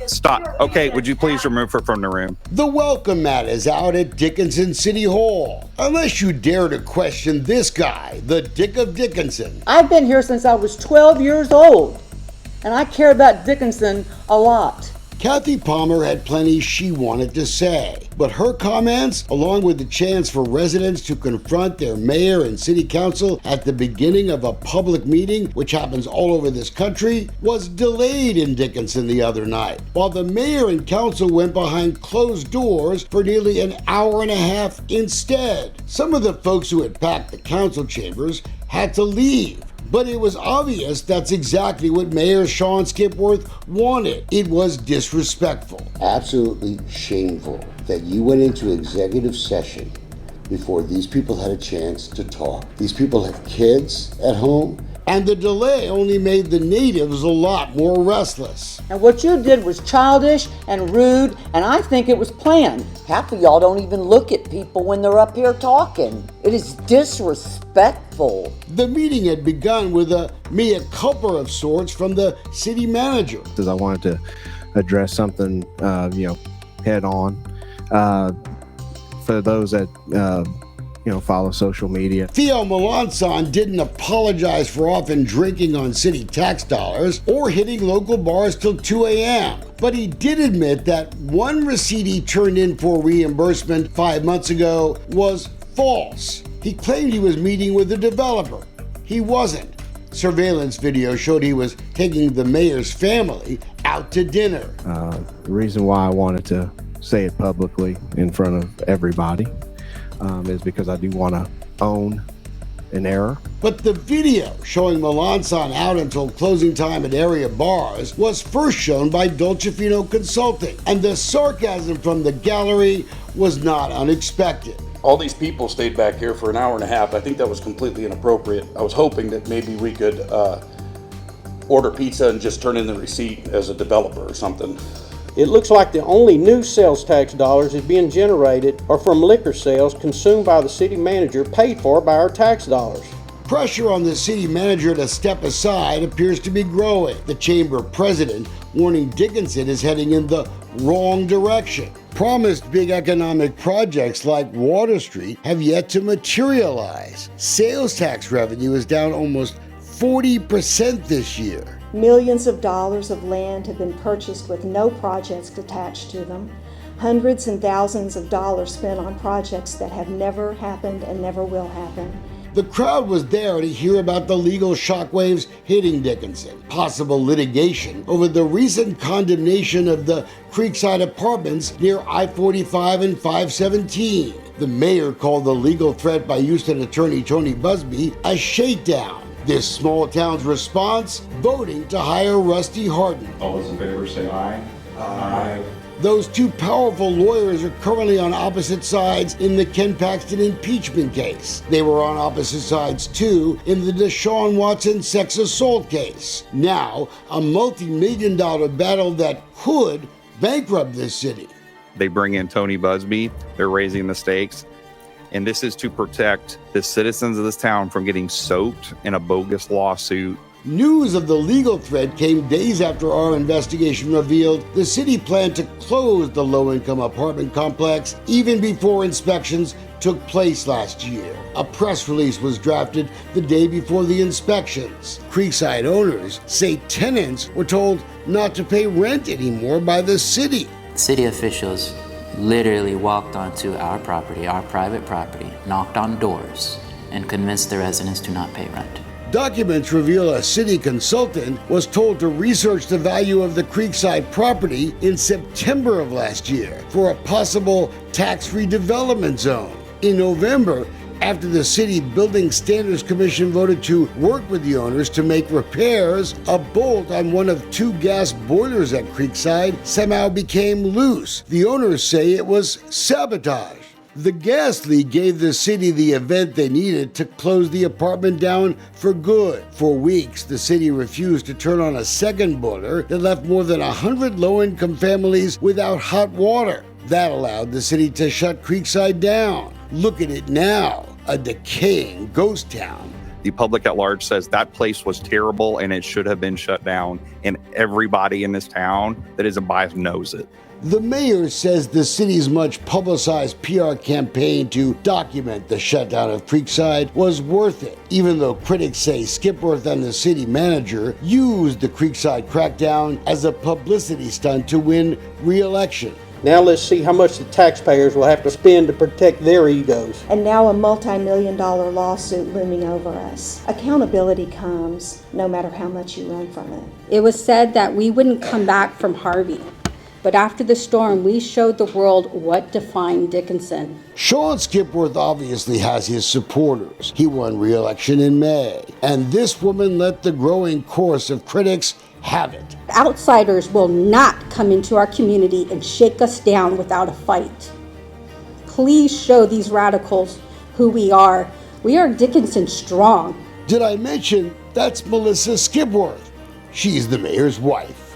Stop. Okay, would you please remove her from the room? The welcome mat is out at Dickinson City Hall. Unless you dare to question this guy, the Dick of Dickinson. I've been here since I was 12 years old, and I care about Dickinson a lot. Kathy Palmer had plenty she wanted to say, but her comments, along with the chance for residents to confront their mayor and city council at the beginning of a public meeting, which happens all over this country, was delayed in Dickinson the other night, while the mayor and council went behind closed doors for nearly an hour and a half instead. Some of the folks who had packed the council chambers had to leave. But it was obvious that's exactly what Mayor Sean Skipworth wanted. It was disrespectful. Absolutely shameful that you went into executive session before these people had a chance to talk. These people have kids at home. And the delay only made the natives a lot more restless. And what you did was childish and rude, and I think it was planned. Half of y'all don't even look at people when they're up here talking. It is disrespectful. The meeting had begun with a mea culpa of sorts from the city manager. Because I wanted to address something, head on. For those that, follow social media. Theo Melanson didn't apologize for often drinking on city tax dollars or hitting local bars till 2 a.m. But he did admit that one receipt he turned in for reimbursement 5 months ago was false. He claimed he was meeting with the developer. He wasn't. Surveillance video showed he was taking the mayor's family out to dinner. The reason why I wanted to say it publicly in front of everybody is because I do want to own an error. But the video showing Melanson out until closing time at area bars was first shown by Dolcefino Consulting, and the sarcasm from the gallery was not unexpected. All these people stayed back here for an hour and a half. I think that was completely inappropriate. I was hoping that maybe we could order pizza and just turn in the receipt as a developer or something. It looks like the only new sales tax dollars is being generated are from liquor sales consumed by the city manager, paid for by our tax dollars. Pressure on the city manager to step aside appears to be growing. The chamber president warning Dickinson is heading in the wrong direction. Promised big economic projects like Water Street have yet to materialize. Sales tax revenue is down almost 40% this year. Millions of dollars of land have been purchased with no projects attached to them. Hundreds and thousands of dollars spent on projects that have never happened and never will happen. The crowd was there to hear about the legal shockwaves hitting Dickinson, possible litigation over the recent condemnation of the Creekside Apartments near I-45 and 517. The mayor called the legal threat by Houston attorney Tony Busby a shakedown. This small town's response, voting to hire Rusty Harden. All those in favor say aye. Aye. Those two powerful lawyers are currently on opposite sides in the Ken Paxton impeachment case. They were on opposite sides too in the Deshaun Watson sex assault case. Now, a multi-million-dollar battle that could bankrupt this city. They bring in Tony Busby. They're raising the stakes. And this is to protect the citizens of this town from getting soaked in a bogus lawsuit. News of the legal threat came days after our investigation revealed the city planned to close the low-income apartment complex even before inspections took place last year. A press release was drafted the day before the inspections. Creekside owners say tenants were told not to pay rent anymore by the city. City officials literally walked onto our property, our private property, knocked on doors, and convinced the residents to not pay rent. Documents reveal a city consultant was told to research the value of the Creekside property in September of last year for a possible tax-free development zone. In November, after the City Building Standards Commission voted to work with the owners to make repairs, a bolt on one of two gas boilers at Creekside somehow became loose. The owners say it was sabotage. The gas leak gave the city the event they needed to close the apartment down for good. For weeks, the city refused to turn on a second boiler that left more than 100 low-income families without hot water. That allowed the city to shut Creekside down. Look at it now, a decaying ghost town The public at large says that place was terrible and it should have been shut down. And everybody in this town that isn't biased knows it. The mayor says the city's much publicized PR campaign to document the shutdown of Creekside was worth it, even though critics say Skipworth and the city manager used the Creekside crackdown as a publicity stunt to win re-election. Now let's see how much the taxpayers will have to spend to protect their egos. And now a multi-million-dollar lawsuit looming over us. Accountability comes no matter how much you run from it. It was said that we wouldn't come back from Harvey. But after the storm, we showed the world what defined Dickinson. Sean Skipworth obviously has his supporters. He won re-election in May. And this woman let the growing chorus of critics have it. Outsiders will not come into our community and shake us down without a fight. Please show these radicals who we are. We are Dickinson strong. Did I mention that's Melissa Skipworth? She's the mayor's wife.